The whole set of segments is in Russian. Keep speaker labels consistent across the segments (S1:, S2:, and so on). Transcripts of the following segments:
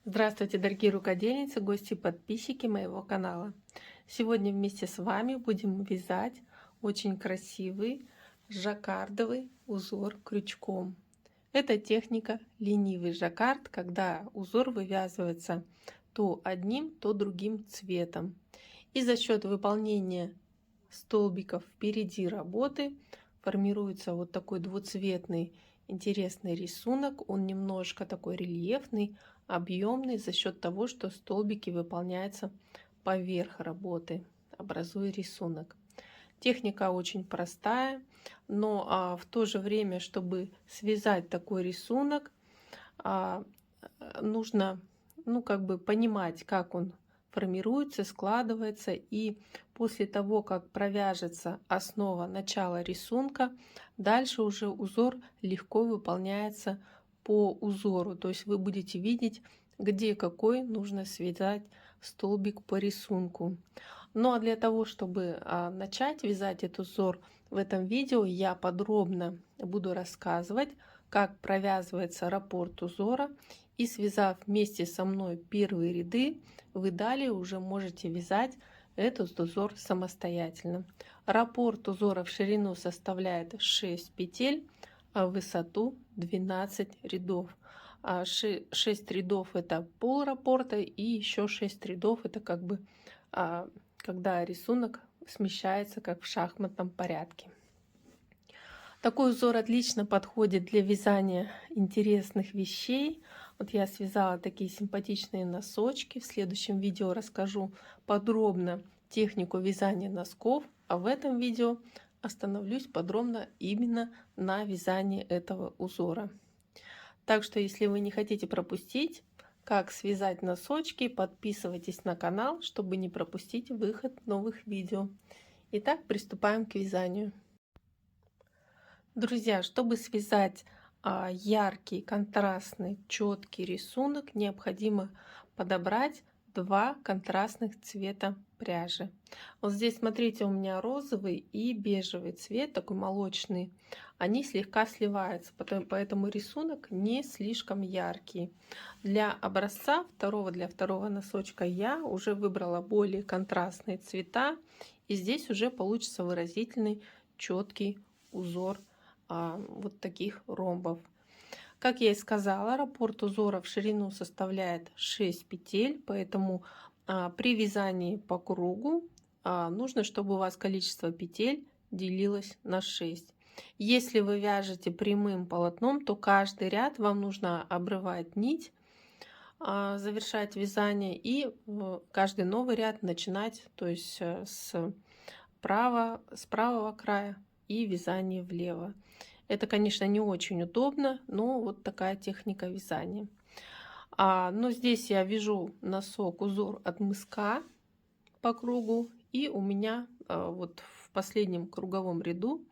S1: Здравствуйте, дорогие рукодельницы, гости и подписчики моего канала. Сегодня вместе с вами будем вязать очень красивый жаккардовый узор крючком. Это техника ленивый жаккард, когда узор вывязывается то одним, то другим цветом. И за счет выполнения столбиков впереди работы формируется вот такой двуцветный интересный рисунок. Он немножко такой рельефный, объемный за счет того, что столбики выполняются поверх работы, образуя рисунок. Техника очень простая, но в то же время, чтобы связать такой рисунок, нужно понимать, как он формируется, складывается. И после того, как провяжется основа начала рисунка, дальше уже узор легко выполняется по узору. То есть вы будете видеть, где какой нужно связать столбик по рисунку. Ну а для того, чтобы начать вязать этот узор, в этом видео я подробно буду рассказывать, как провязывается раппорт узора. И связав вместе со мной первые ряды, вы далее уже можете вязать этот узор самостоятельно. Раппорт узора в ширину составляет 6 петель, а в высоту 12 рядов. 6 рядов это пол раппорта, и еще 6 рядов это когда рисунок смещается как в шахматном порядке. Такой узор отлично подходит для вязания интересных вещей. Вот я связала такие симпатичные носочки. В следующем видео расскажу подробно технику вязания носков, а в этом видео остановлюсь подробно именно на вязании этого узора. Так что, если вы не хотите пропустить, как связать носочки, подписывайтесь на канал, чтобы не пропустить выход новых видео. Итак, приступаем к вязанию. Друзья, чтобы связать яркий, контрастный, четкий рисунок, необходимо подобрать два контрастных цвета пряжи. Вот здесь, смотрите, у меня розовый и бежевый цвет, такой молочный. Они слегка сливаются, поэтому рисунок не слишком яркий. Для образца для второго носочка я уже выбрала более контрастные цвета. И здесь уже получится выразительный, четкий узор вот таких ромбов. Как я и сказала, раппорт узора в ширину составляет 6 петель, поэтому при вязании по кругу нужно, чтобы у вас количество петель делилось на 6. Если вы вяжете прямым полотном, то каждый ряд вам нужно обрывать нить, завершать вязание, и каждый новый ряд начинать, то есть с правого края и вязание влево. Это, конечно, не очень удобно, но вот такая техника вязания. Но здесь я вяжу носок, узор от мыска по кругу, и у меня вот в последнем круговом ряду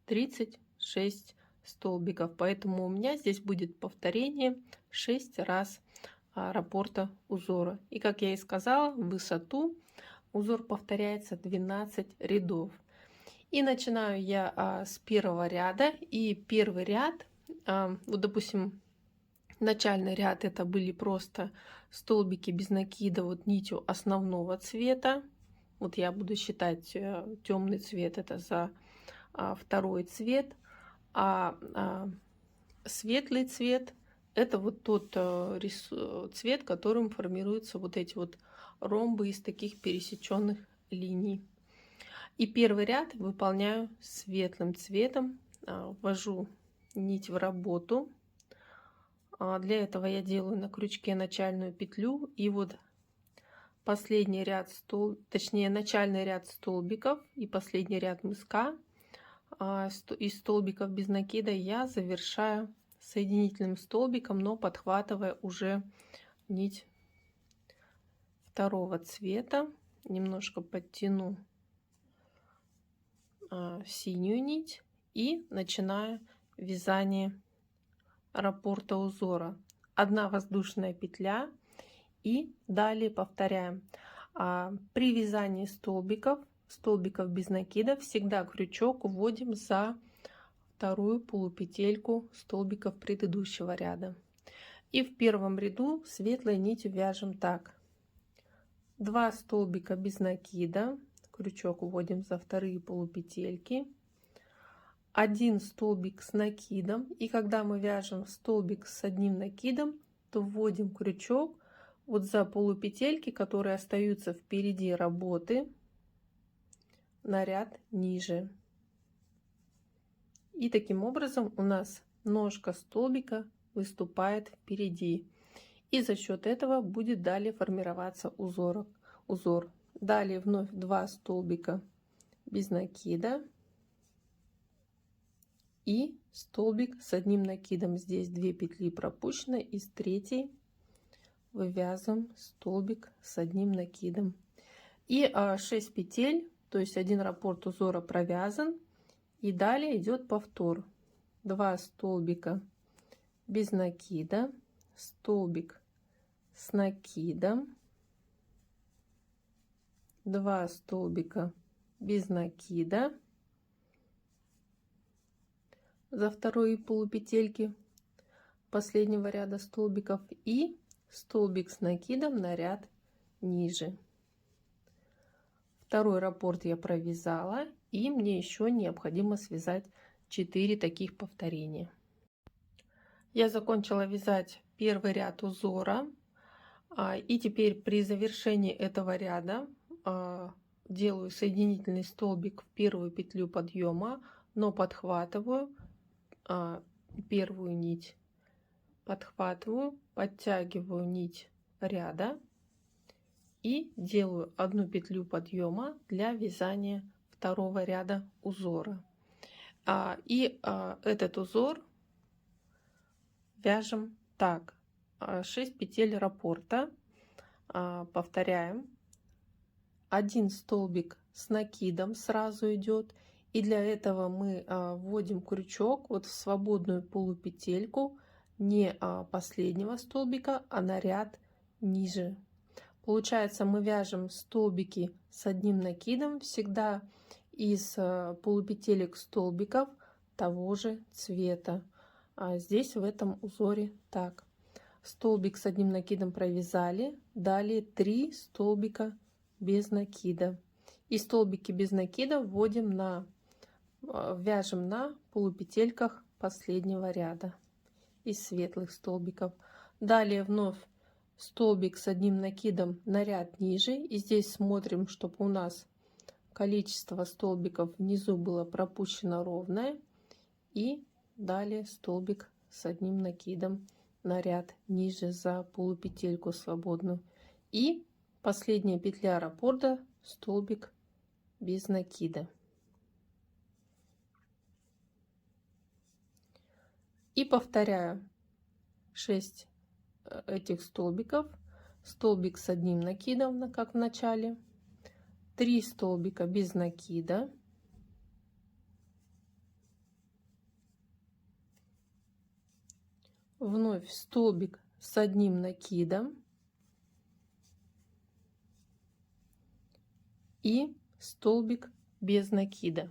S1: 36 столбиков, поэтому у меня здесь будет повторение 6 раз раппорта узора. И, как я и сказала, в высоту узор повторяется 12 рядов. И начинаю я с первого ряда. И первый ряд, вот, допустим, начальный ряд это были просто столбики без накида вот нитью основного цвета. Вот я буду считать темный цвет это за второй цвет, а светлый цвет это вот тот цвет, которым формируются вот эти вот ромбы из таких пересеченных линий. И первый ряд выполняю светлым цветом, ввожу нить в работу. Для этого я делаю на крючке начальную петлю, и вот последний ряд начальный ряд столбиков и последний ряд мыска из столбиков без накида я завершаю соединительным столбиком, но подхватывая уже нить второго цвета. Немножко подтяну синюю нить и начинаю вязание раппорта узора. Одна воздушная петля, и далее повторяем. При вязании столбиков без накида всегда крючок вводим за вторую полупетельку столбиков предыдущего ряда. И в первом ряду светлой нитью вяжем так: 2 столбика без накида, крючок уводим за вторые полупетельки, 1 столбик с накидом, и когда мы вяжем столбик с одним накидом, то вводим крючок вот за полупетельки, которые остаются впереди работы, на ряд ниже. И таким образом у нас ножка столбика выступает впереди. И за счет этого будет далее формироваться узор. Далее вновь 2 столбика без накида и столбик с одним накидом. Здесь 2 петли пропущено, из третьей вывязываем столбик с одним накидом. И 6 петель, то есть один раппорт узора провязан. И далее идет повтор: 2 столбика без накида, столбик с накидом, 2 столбика без накида за второй полупетельки последнего ряда столбиков и столбик с накидом на ряд ниже. Второй раппорт я провязала, и мне еще необходимо связать 4 таких повторения. Я закончила вязать первый ряд узора, и теперь при завершении этого ряда делаю соединительный столбик в первую петлю подъема, но подхватываю первую нить, подхватываю, подтягиваю нить ряда и делаю одну петлю подъема для вязания второго ряда узора. Этот узор вяжем так: 6 петель раппорта, повторяем, 1 столбик с накидом сразу идет, и для этого мы вводим крючок вот в свободную полупетельку не последнего столбика, а на ряд ниже. Получается, мы вяжем столбики с одним накидом всегда из полупетелек столбиков того же цвета. Здесь в этом узоре так: столбик с одним накидом провязали, далее 3 столбика без накида, и столбики без накида вяжем на полупетельках последнего ряда из светлых столбиков. Далее вновь столбик с одним накидом на ряд ниже, и здесь смотрим, чтобы у нас количество столбиков внизу было пропущено ровное, и далее столбик с одним накидом на ряд ниже за полупетельку свободную, и последняя петля раппорта столбик без накида. И повторяю 6 этих столбиков: столбик с одним накидом, как в начале, 3 столбика без накида, вновь столбик с одним накидом и столбик без накида.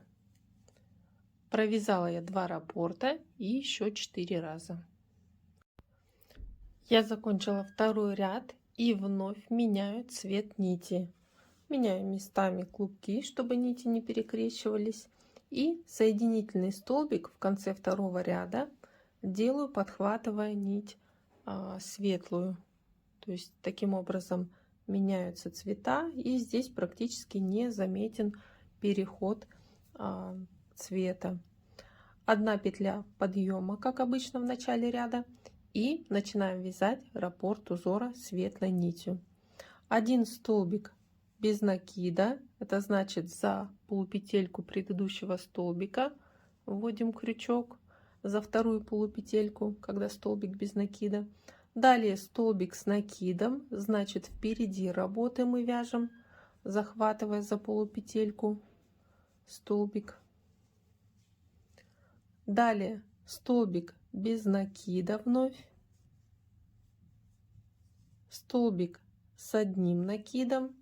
S1: Провязала я 2 раппорта и еще 4 раза. Я закончила второй ряд и вновь меняю цвет нити. Меняю местами клубки, чтобы нити не перекрещивались. И соединительный столбик в конце второго ряда делаю, подхватывая нить светлую. То есть таким образом меняются цвета, и здесь практически не заметен переход цвета. 1 петля подъема, как обычно в начале ряда, и начинаем вязать раппорт узора светлой нитью. 1 столбик без накида, это значит за полупетельку предыдущего столбика вводим крючок за вторую полупетельку, когда столбик без накида. Далее столбик с накидом, значит впереди работы мы вяжем, захватывая за полупетельку столбик. Далее столбик без накида, вновь столбик с одним накидом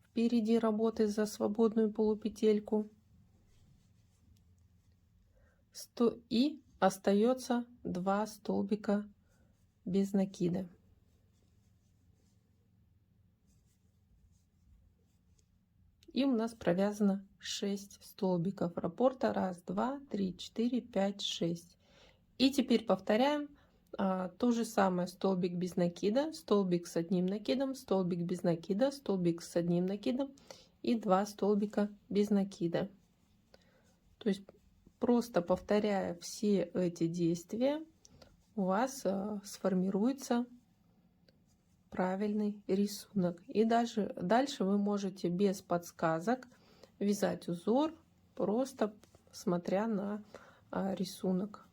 S1: впереди работы за свободную полупетельку, и остается 2 столбика без накида. И у нас провязано 6 столбиков раппорта. 1, 2, 3, 4, 5, 6. И теперь повторяем то же самое. Столбик без накида, столбик с одним накидом, столбик без накида, столбик с одним накидом и 2 столбика без накида. То есть просто повторяя все эти действия, у вас сформируется правильный рисунок. И даже дальше вы можете без подсказок вязать узор, просто смотря на рисунок.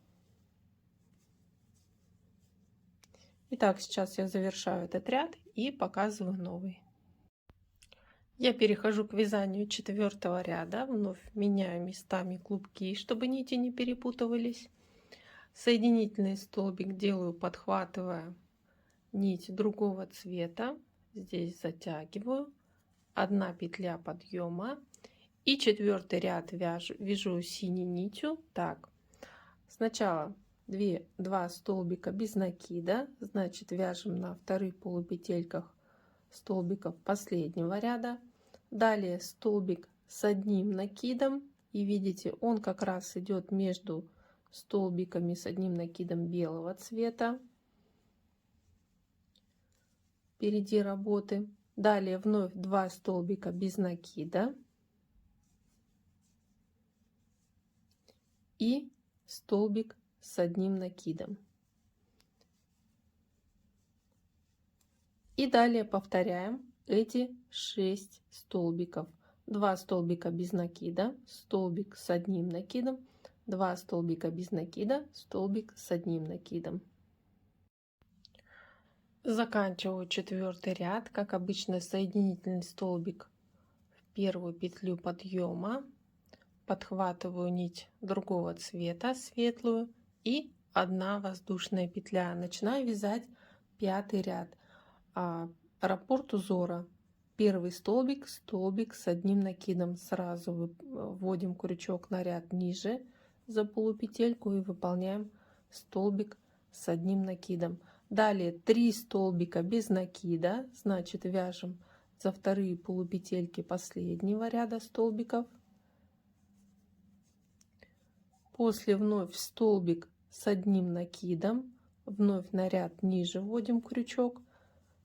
S1: Итак, сейчас я завершаю этот ряд и показываю новый. Я перехожу к вязанию 4-го ряда, вновь меняю местами клубки, чтобы нити не перепутывались. Соединительный столбик делаю, подхватывая нить другого цвета, здесь затягиваю, 1 петля подъема и 4-й ряд вяжу синей нитью. Так, сначала 2 столбика без накида, значит вяжем на вторых полупетельках столбиков последнего ряда, далее столбик с одним накидом, и видите, он как раз идет между столбиками с одним накидом белого цвета впереди работы. Далее вновь 2 столбика без накида и столбик с одним накидом. И далее повторяем эти 6 столбиков. 2 столбика без накида, столбик с одним накидом, 2 столбика без накида, столбик с одним накидом. Заканчиваю 4-й ряд. Как обычно, соединительный столбик в первую петлю подъема, подхватываю нить другого цвета, светлую, и 1 воздушная петля. Начинаю вязать 5-й ряд. Раппорт узора. Первый столбик, столбик с одним накидом. Сразу вводим крючок на ряд ниже за полупетельку и выполняем столбик с одним накидом. Далее 3 столбика без накида, значит вяжем за вторые полупетельки последнего ряда столбиков. После вновь столбик с одним накидом, вновь на ряд ниже вводим крючок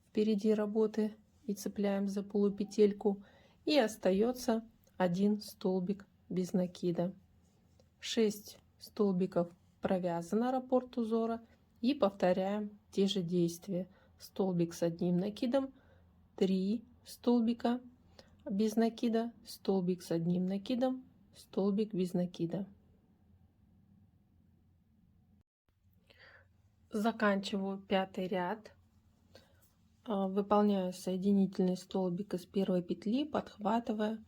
S1: впереди работы и цепляем за полупетельку, и остается 1 столбик без накида. 6 столбиков провязано раппорт узора, и повторяем те же действия. Столбик с одним накидом, 3 столбика без накида, столбик с одним накидом, столбик без накида. Заканчиваю 5-й ряд. Выполняю соединительный столбик из первой петли, подхватывая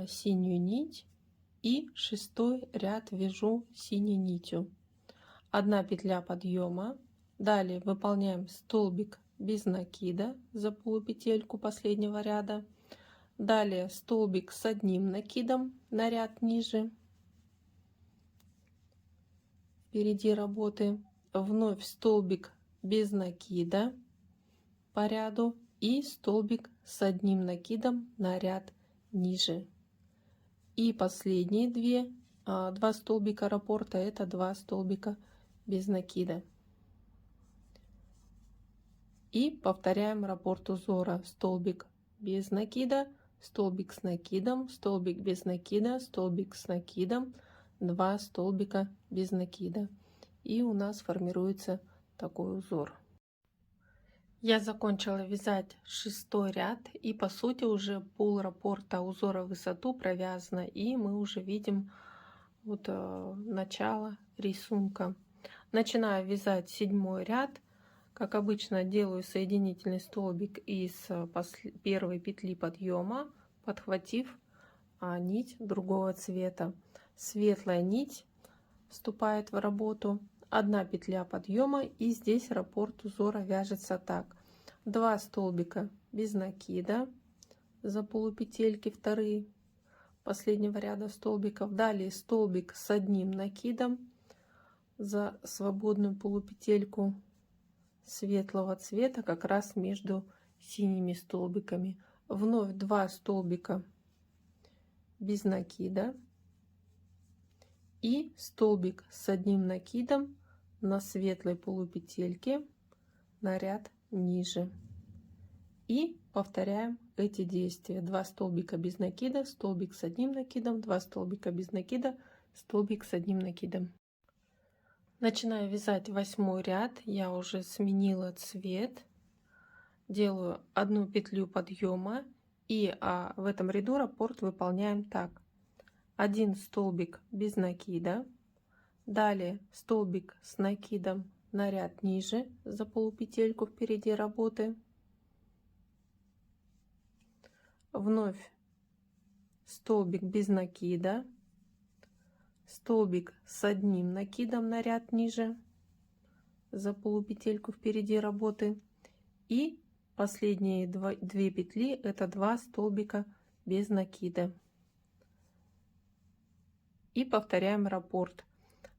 S1: синюю нить, и 6-й ряд вяжу синей нитью. 1 петля подъема, далее выполняем столбик без накида за полупетельку последнего ряда, далее столбик с одним накидом на ряд ниже впереди работы, вновь столбик без накида по ряду и столбик с одним накидом на ряд ниже. И последние 2 столбика раппорта — это 2 столбика без накида. И повторяем раппорт узора. Столбик без накида, столбик с накидом, столбик без накида, столбик с накидом, 2 столбика без накида. И у нас формируется такой узор. Я закончила вязать 6-й ряд, и по сути уже пол раппорта узора в высоту провязано, и мы уже видим вот начало рисунка. Начинаю вязать 7-й ряд. Как обычно, делаю соединительный столбик из первой петли подъема, подхватив нить другого цвета. Светлая нить вступает в работу, 1 петля подъема, и здесь раппорт узора вяжется так: 2 столбика без накида за полупетельки вторые последнего ряда столбиков, далее столбик с одним накидом за свободную полупетельку светлого цвета как раз между синими столбиками. Вновь 2 столбика без накида и столбик с одним накидом на светлой полупетельке на ряд ниже. И повторяем эти действия. 2 столбика без накида, столбик с одним накидом, 2 столбика без накида, столбик с одним накидом. Начинаю вязать 8 ряд. Я уже сменила цвет. Делаю 1 петлю подъема и в этом ряду раппорт выполняем так: 1 столбик без накида, далее столбик с накидом на ряд ниже за полупетельку впереди работы, вновь столбик без накида, столбик с одним накидом на ряд ниже за полупетельку впереди работы, и последние 2 петли это 2 столбика без накида. И повторяем раппорт: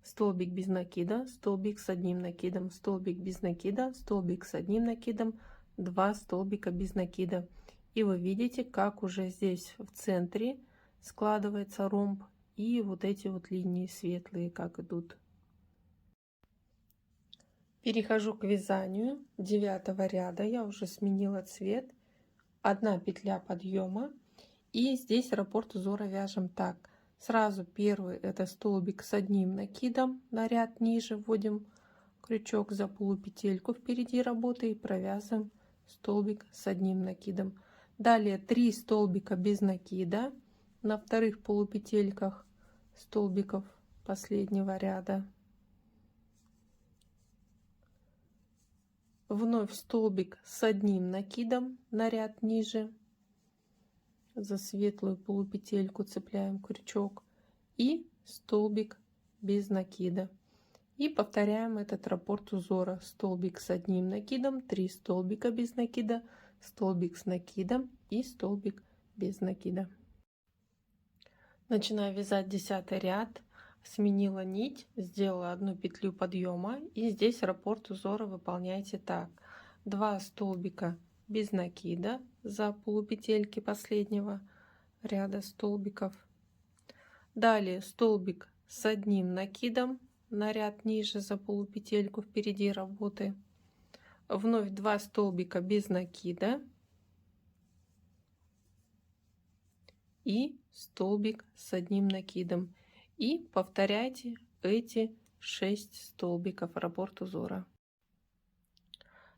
S1: столбик без накида, столбик с одним накидом, столбик без накида, столбик с одним накидом, 2 столбика без накида. И вы видите, как уже здесь в центре складывается ромб, и вот эти вот линии светлые как идут. Перехожу к вязанию 9 ряда. Я уже сменила цвет. 1 петля подъема, и здесь раппорт узора вяжем так: сразу первый это столбик с одним накидом на ряд ниже, вводим крючок за полупетельку впереди работы и провязываем столбик с одним накидом. Далее 3 столбика без накида на вторых полупетельках столбиков последнего ряда, вновь столбик с одним накидом на ряд ниже, за светлую полупетельку цепляем крючок, и столбик без накида. И повторяем этот раппорт узора: столбик с одним накидом, 3 столбика без накида, столбик с накидом и столбик без накида. Начинаю вязать 10 ряд. Сменила нить, сделала 1 петлю подъема, и здесь раппорт узора выполняйте так: 2 столбика без накида за полупетельки последнего ряда столбиков, далее столбик с одним накидом на ряд ниже за полупетельку впереди работы, вновь 2 столбика без накида и столбик с одним накидом. И повторяйте эти 6 столбиков раппорт узора.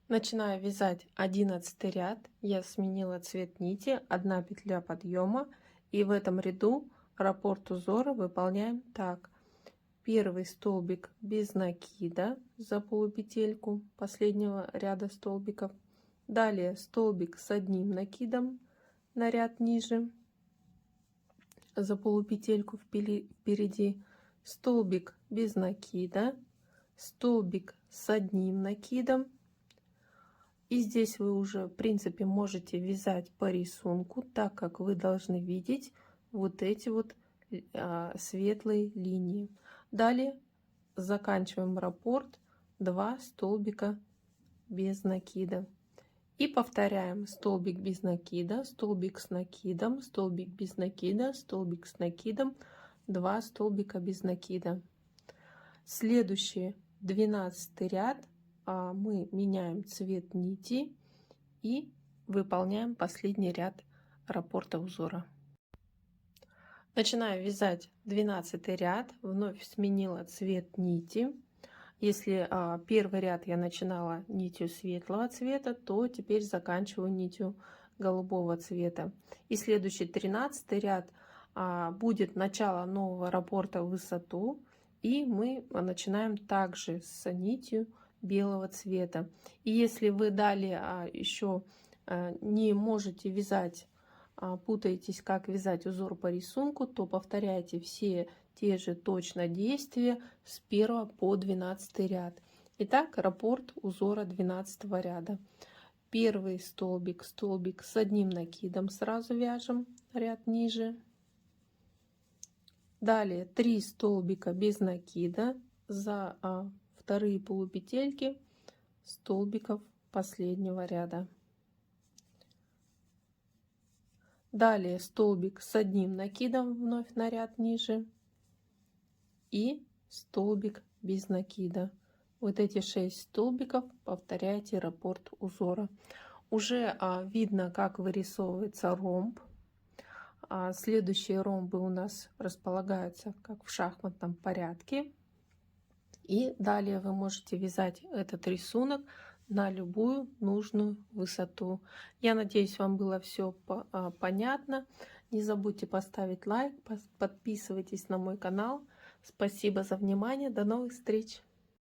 S1: Начинаю вязать 11 ряд. Я сменила цвет нити, 1 петля подъема, и в этом ряду раппорт узора выполняем так: первый столбик без накида за полупетельку последнего ряда столбиков, далее столбик с одним накидом на ряд ниже за полупетельку впереди, столбик без накида, столбик с одним накидом. И здесь вы уже в принципе можете вязать по рисунку, так как вы должны видеть вот эти вот светлые линии. Далее заканчиваем раппорт 2 столбика без накида. И повторяем: столбик без накида, столбик с накидом, столбик без накида, столбик с накидом, 2 столбика без накида. Следующий 12 ряд мы меняем цвет нити и выполняем последний ряд раппорта узора. Начинаю вязать 12 ряд. Вновь сменила цвет нити. Если первый ряд я начинала нитью светлого цвета, то теперь заканчиваю нитью голубого цвета. И следующий 13 ряд будет начало нового раппорта в высоту, и мы начинаем также с нитью белого цвета. И если вы далее еще не можете вязать, путаетесь, как вязать узор по рисунку, то повторяйте все те же точно действия с 1 по 12 ряд. Итак, раппорт узора 12 ряда. Первый столбик, столбик с одним накидом сразу вяжем ряд ниже. Далее 3 столбика без накида за вторые полупетельки столбиков последнего ряда. Далее столбик с одним накидом вновь на ряд ниже и столбик без накида. Вот эти 6 столбиков повторяйте раппорт узора. Уже видно, как вырисовывается ромб. Следующие ромбы у нас располагаются как в шахматном порядке. И далее вы можете вязать этот рисунок на любую нужную высоту. Я надеюсь, вам было все понятно. Не забудьте поставить лайк, подписывайтесь на мой канал. Спасибо за внимание. До новых встреч!